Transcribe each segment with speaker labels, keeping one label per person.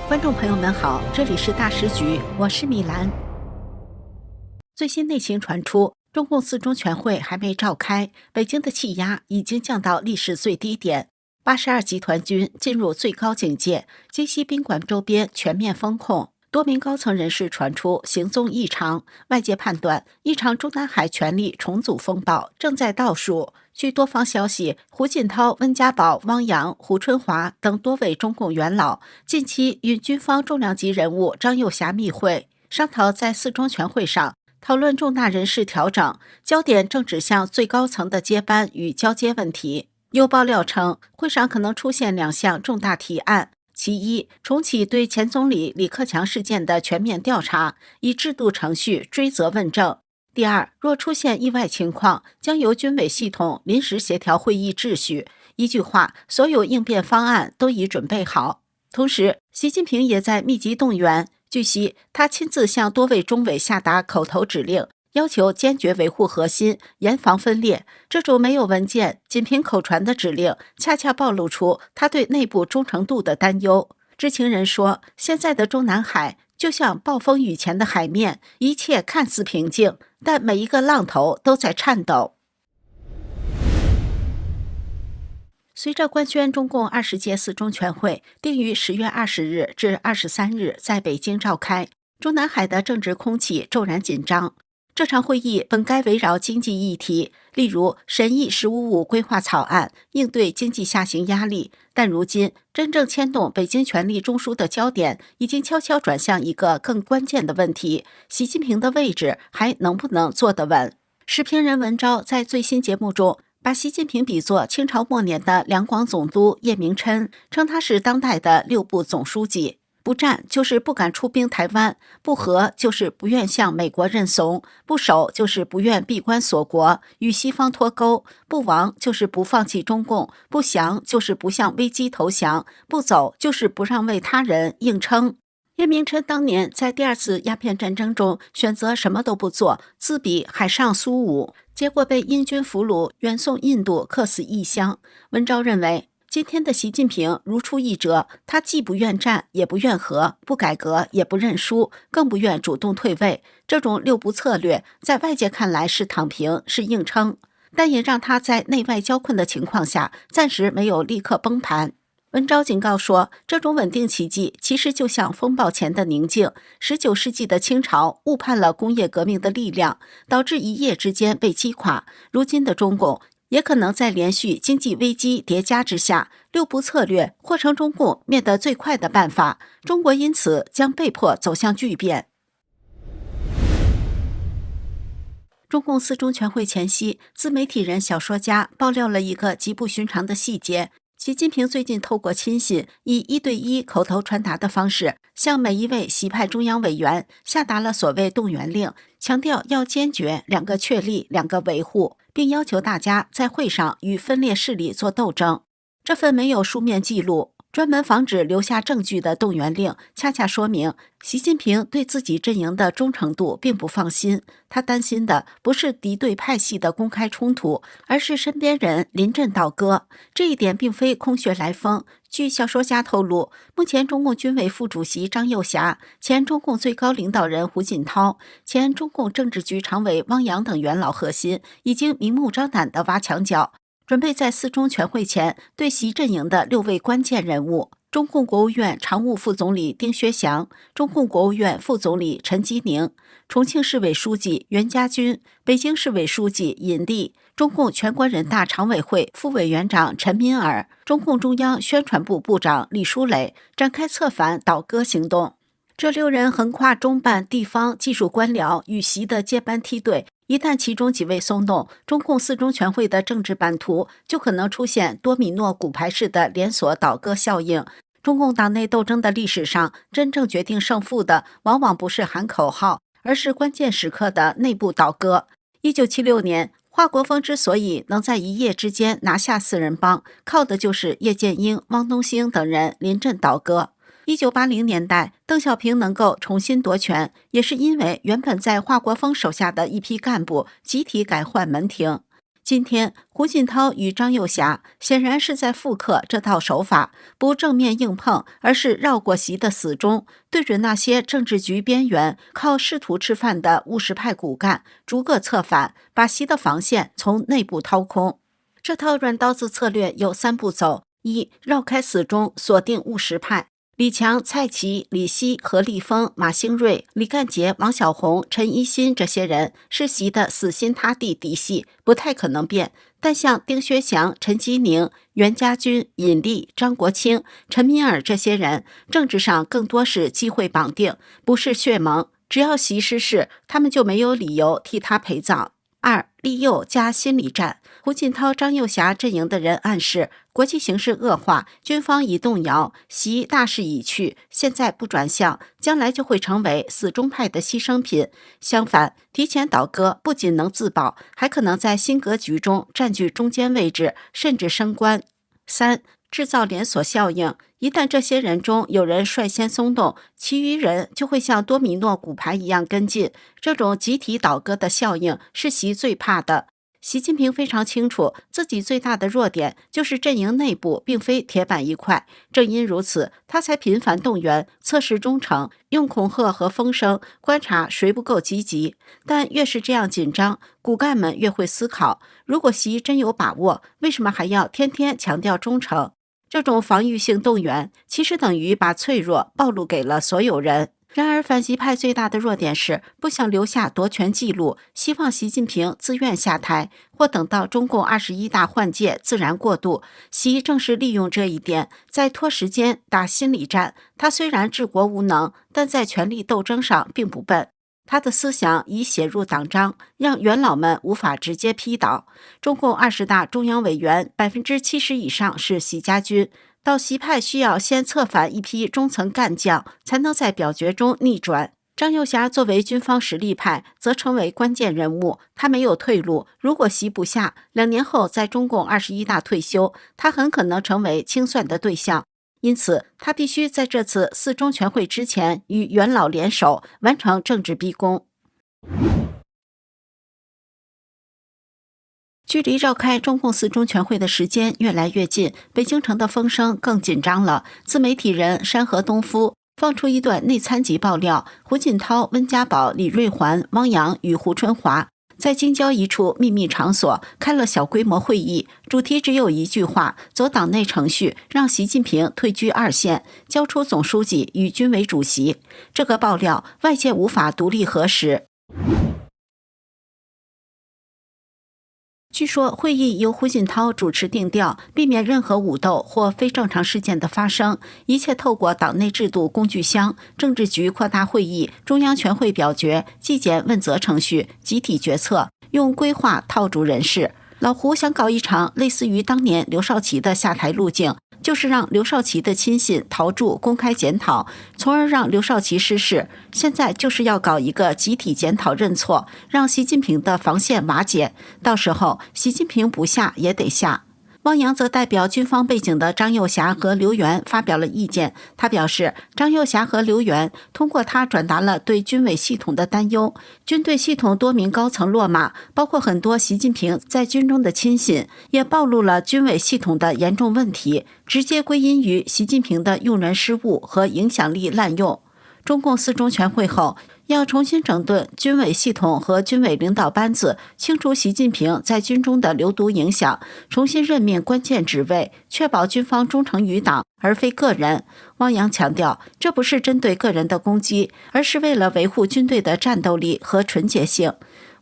Speaker 1: 观众朋友们好，这里是大时局，我是米兰。最新内情传出，中共四中全会还没召开，北京的气压已经降到历史最低点，82集团军进入最高警戒，京西宾馆周边全面封控。多名高层人士传出行踪异常，外界判断一场中南海权力重组风暴正在倒数。据多方消息，胡锦涛、温家宝、汪洋、胡春华等多位中共元老近期与军方重量级人物张又侠密会，商讨在四中全会上讨论重大人事调整，焦点正指向最高层的接班与交接问题。有爆料称，会上可能出现2项重大提案。其一，重启对前总理李克强事件的全面调查，以制度程序追责问政。第二，若出现意外情况，将由军委系统临时协调会议秩序。一句话，所有应变方案都已准备好。同时，习近平也在密集动员。据悉，他亲自向多位中委下达口头指令，要求坚决维护核心，严防分裂。这种没有文件，仅凭口传的指令，恰恰暴露出他对内部忠诚度的担忧。知情人说，现在的中南海就像暴风雨前的海面，一切看似平静，但每一个浪头都在颤抖。随着官宣中共20届四中全会定于10月20日至23日在北京召开，中南海的政治空气骤然紧张。这场会议本该围绕经济议题，例如审议“15+5”规划草案，应对经济下行压力，但如今真正牵动北京权力中枢的焦点已经悄悄转向一个更关键的问题：习近平的位置还能不能坐得稳？时评人文昭在最新节目中把习近平比作清朝末年的两广总督叶明琛，称他是当代的6部总书记。不战就是不敢出兵台湾，不和就是不愿向美国认怂，不守就是不愿闭关锁国，与西方脱钩，不亡就是不放弃中共，不降就是不向危机投降，不走就是不让为他人硬撑。叶明琛当年在第2次鸦片战争中选择什么都不做，自比海上苏武，结果被英军俘虏远送印度，客死异乡。文昭认为，今天的习近平如出一辙，他既不愿战，也不愿和，不改革，也不认输，更不愿主动退位。这种6不策略，在外界看来是躺平，是硬撑，但也让他在内外交困的情况下，暂时没有立刻崩盘。文昭警告说，这种稳定奇迹其实就像风暴前的宁静。19世纪的清朝误判了工业革命的力量，导致一夜之间被击垮。如今的中共也可能在连续经济危机叠加之下，6不策略或成中共灭得最快的办法，中国因此将被迫走向巨变。中共四中全会前夕，自媒体人、小说家爆料了一个极不寻常的细节：习近平最近透过亲信，以1对1口头传达的方式，向每一位习派中央委员下达了所谓动员令，强调要坚决2个确立、2个维护，并要求大家在会上与分裂势力做斗争。这份没有书面记录，专门防止留下证据的动员令，恰恰说明习近平对自己阵营的忠诚度并不放心。他担心的不是敌对派系的公开冲突，而是身边人临阵倒戈。这一点并非空穴来风。据小说家透露，目前中共军委副主席张又侠、前中共最高领导人胡锦涛、前中共政治局常委汪洋等元老核心已经明目张胆地挖墙脚，准备在四中全会前对习阵营的6位关键人物：中共国务院常务副总理丁薛祥、中共国务院副总理陈吉宁、重庆市委书记袁家军、北京市委书记尹力、中共全国人大常委会副委员长陈敏尔、中共中央宣传部部长李书磊，展开策反倒戈行动。这6人横跨中办、地方、技术官僚与习的接班梯队，一旦其中几位松动，中共四中全会的政治版图就可能出现多米诺骨牌式的连锁倒戈效应。中共党内斗争的历史上，真正决定胜负的往往不是喊口号，而是关键时刻的内部倒戈。1976年，华国锋之所以能在一夜之间拿下4人帮，靠的就是叶剑英、汪东兴等人临阵倒戈。1980年代，邓小平能够重新夺权，也是因为原本在华国锋手下的一批干部集体改换门庭。今天，胡锦涛与张又侠显然是在复刻这套手法，不正面硬碰，而是绕过习的死忠，对准那些政治局边缘、靠仕途吃饭的务实派骨干，逐个策反，把习的防线从内部掏空。这套软刀子策略有3步走：一、绕开死忠，锁定务实派。李强、蔡奇、李希、何立峰、马兴瑞、李干杰、王小洪、陈一新这些人是习的死心塌地嫡系，不太可能变。但像丁薛祥、陈吉宁、袁家军、尹力、张国清、陈敏尔这些人，政治上更多是机会绑定，不是血盟。只要习失势，他们就没有理由替他陪葬。2. 利诱加心理战。胡锦涛、张又侠阵营的人暗示，国际形势恶化，军方已动摇，习大势已去，现在不转向，将来就会成为死忠派的牺牲品。相反，提前倒戈不仅能自保，还可能在新格局中占据中间位置，甚至升官。3. 制造连锁效应，一旦这些人中有人率先松动，其余人就会像多米诺骨牌一样跟进。这种集体倒戈的效应是习最怕的。习近平非常清楚，自己最大的弱点就是阵营内部并非铁板一块，正因如此，他才频繁动员测试忠诚，用恐吓和风声观察谁不够积极。但越是这样紧张，骨干们越会思考，如果习真有把握，为什么还要天天强调忠诚？这种防御性动员其实等于把脆弱暴露给了所有人。然而反习派最大的弱点是不想留下夺权记录，希望习近平自愿下台，或等到中共21大换届自然过渡。习正是利用这一点，在拖时间打心理战。他虽然治国无能，但在权力斗争上并不笨。他的思想已写入党章，让元老们无法直接批倒。中共20大中央委员70%以上是习家军，到习派需要先策反一批中层干将，才能在表决中逆转。张又侠作为军方实力派，则成为关键人物，他没有退路。如果习不下，2年后在中共21大退休，他很可能成为清算的对象。因此，他必须在这次4中全会之前与元老联手，完成政治逼宫。距离召开中共4中全会的时间越来越近，北京城的风声更紧张了。自媒体人山河东夫放出一段内参级爆料，胡锦涛、温家宝、李瑞环、汪洋与胡春华在京郊一处秘密场所开了小规模会议，主题只有一句话：走党内程序，让习近平退居2线，交出总书记与军委主席。这个爆料外界无法独立核实。据说会议由胡锦涛主持定调，避免任何武斗或非正常事件的发生，一切透过党内制度工具箱、政治局扩大会议、中央全会表决、纪检问责程序、集体决策，用规划套住人事。老胡想搞一场类似于当年刘少奇的下台路径，就是让刘少奇的亲信陶铸公开检讨，从而让刘少奇失势。现在就是要搞一个集体检讨认错，让习近平的防线瓦解，到时候习近平不下也得下。汪洋则代表军方背景的张又侠和刘源发表了意见，他表示，张又侠和刘源通过他转达了对军委系统的担忧，军队系统多名高层落马，包括很多习近平在军中的亲信，也暴露了军委系统的严重问题，直接归因于习近平的用人失误和影响力滥用。中共4中全会后，要重新整顿军委系统和军委领导班子，清除习近平在军中的流毒影响，重新任命关键职位，确保军方忠诚于党而非个人。汪洋强调，这不是针对个人的攻击，而是为了维护军队的战斗力和纯洁性。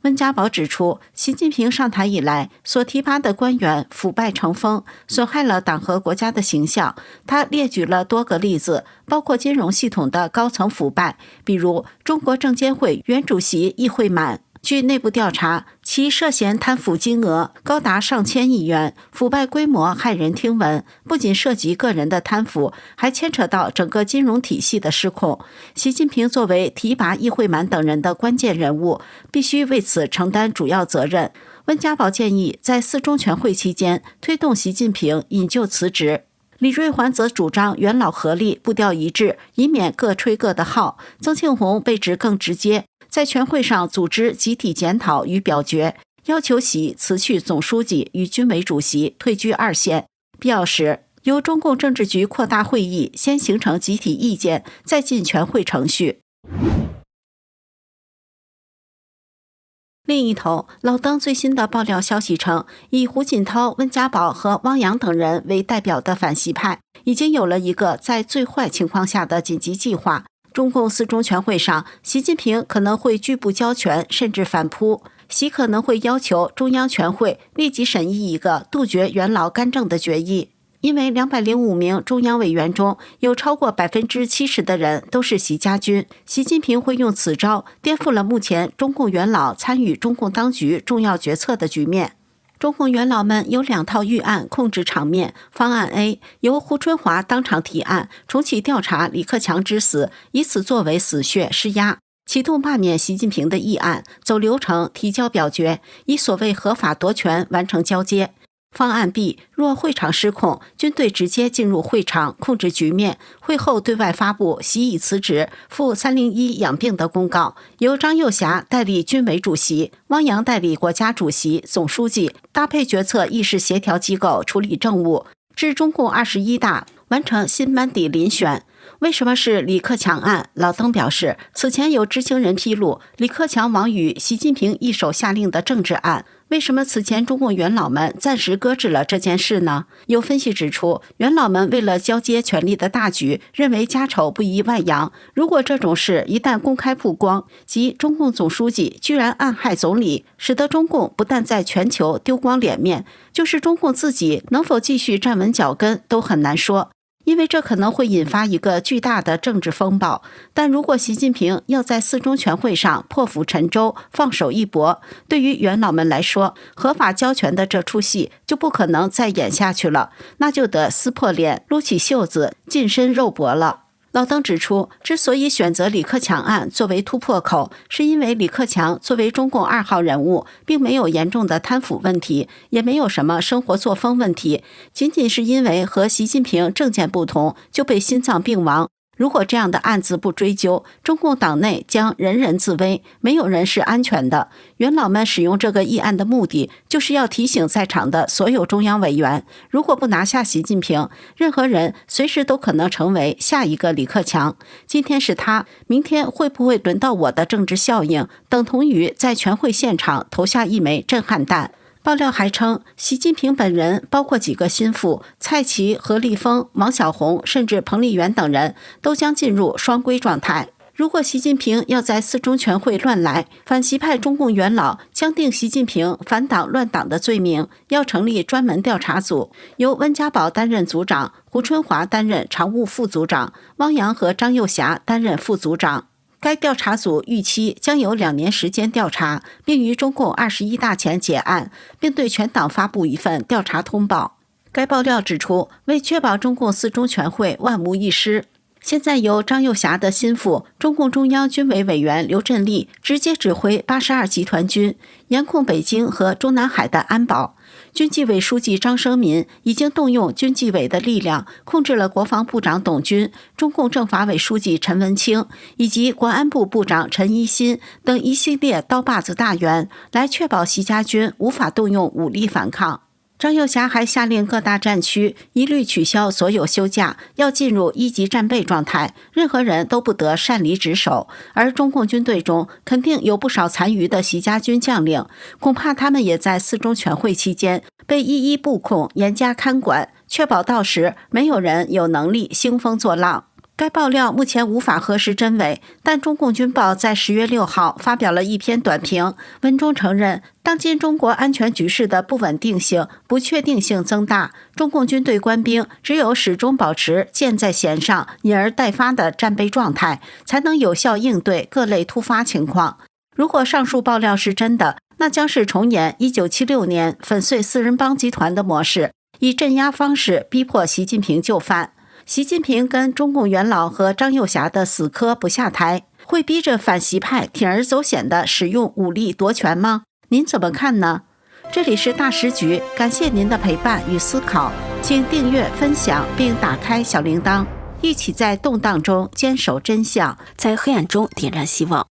Speaker 1: 温家宝指出，习近平上台以来所提拔的官员腐败成风，损害了党和国家的形象。他列举了多个例子，包括金融系统的高层腐败，比如中国证监会原主席易会满。据内部调查，其涉嫌贪腐金额高达上千亿元，腐败规模骇人听闻，不仅涉及个人的贪腐，还牵扯到整个金融体系的失控。习近平作为提拔易会满等人的关键人物，必须为此承担主要责任。温家宝建议在4中全会期间推动习近平引咎辞职。李瑞环则主张元老合力，步调一致，以免各吹各的号。曾庆红被指更直接，在全会上组织集体检讨与表决，要求习辞去总书记与军委主席，退居二线，必要时由中共政治局扩大会议先形成集体意见，再进全会程序。另一头，老登最新的爆料消息称，以胡锦涛、温家宝和汪洋等人为代表的反习派已经有了一个在最坏情况下的紧急计划。中共四中全会上，习近平可能会拒不交权，甚至反扑。习可能会要求中央全会立即审议一个杜绝元老干政的决议，因为205名中央委员中有超过70%的人都是习家军。习近平会用此招颠覆了目前中共元老参与中共当局重要决策的局面。中共元老们有2套预案控制场面。方案 A 由胡春华当场提案，重启调查李克强之死，以此作为死穴施压，启动罢免习近平的议案，走流程提交表决，以所谓合法夺权完成交接。方案 B 若会场失控，军队直接进入会场控制局面，会后对外发布习已辞职赴301养病的公告，由张又侠代理军委主席，汪洋代理国家主席、总书记，搭配决策议事协调机构处理政务，至中共21大完成新班底遴选。为什么是李克强案？老登表示，此前有知情人披露，李克强王宇、习近平一手下令的政治案。为什么此前中共元老们暂时搁置了这件事呢？有分析指出，元老们为了交接权力的大局，认为家丑不宜外扬。如果这种事一旦公开曝光，即中共总书记居然暗害总理，使得中共不但在全球丢光脸面，就是中共自己能否继续站稳脚跟都很难说。因为这可能会引发一个巨大的政治风暴，但如果习近平要在四中全会上破釜沉舟，放手一搏，对于元老们来说，合法交权的这出戏就不可能再演下去了，那就得撕破脸，撸起袖子，近身肉搏了。老登指出，之所以选择李克强案作为突破口，是因为李克强作为中共2号人物，并没有严重的贪腐问题，也没有什么生活作风问题，仅仅是因为和习近平政见不同，就被心脏病亡。如果这样的案子不追究，中共党内将人人自危，没有人是安全的。元老们使用这个议案的目的，就是要提醒在场的所有中央委员，如果不拿下习近平，任何人随时都可能成为下一个李克强。今天是他，明天会不会轮到我的政治效应，等同于在全会现场投下一枚震撼弹。爆料还称，习近平本人包括几个心腹蔡奇、何立峰、王小红，甚至彭丽媛等人都将进入双规状态。如果习近平要在四中全会乱来，反习派中共元老将定习近平反党乱党的罪名，要成立专门调查组，由温家宝担任组长，胡春华担任常务副组长，汪洋和张又侠担任副组长。该调查组预期将有2年时间调查，并于中共21大前结案，并对全党发布一份调查通报。该爆料指出，为确保中共四中全会万无一失，现在由张又侠的心腹中共中央军委委员刘振立直接指挥82集团军，严控北京和中南海的安保。军纪委书记张生民已经动用军纪委的力量，控制了国防部长董军、中共政法委书记陈文清以及国安部部长陈一新等一系列刀把子大员，来确保习家军无法动用武力反抗。张又侠还下令各大战区一律取消所有休假，要进入1级战备状态，任何人都不得擅离职守。而中共军队中肯定有不少残余的习家军将领，恐怕他们也在四中全会期间被一一布控，严加看管，确保到时没有人有能力兴风作浪。该爆料目前无法核实真伪，但中共军报在10月6号发表了一篇短评，文中承认，当今中国安全局势的不稳定性、不确定性增大，中共军队官兵只有始终保持箭在弦上、引而待发的战备状态，才能有效应对各类突发情况。如果上述爆料是真的，那将是重演1976年粉碎四人帮集团的模式，以镇压方式逼迫习近平就范。习近平跟中共元老和张又侠的死磕不下台，会逼着反习派铤而走险地使用武力夺权吗？您怎么看呢？这里是大时局，感谢您的陪伴与思考，请订阅、分享并打开小铃铛，一起在动荡中坚守真相，
Speaker 2: 在黑暗中点燃希望。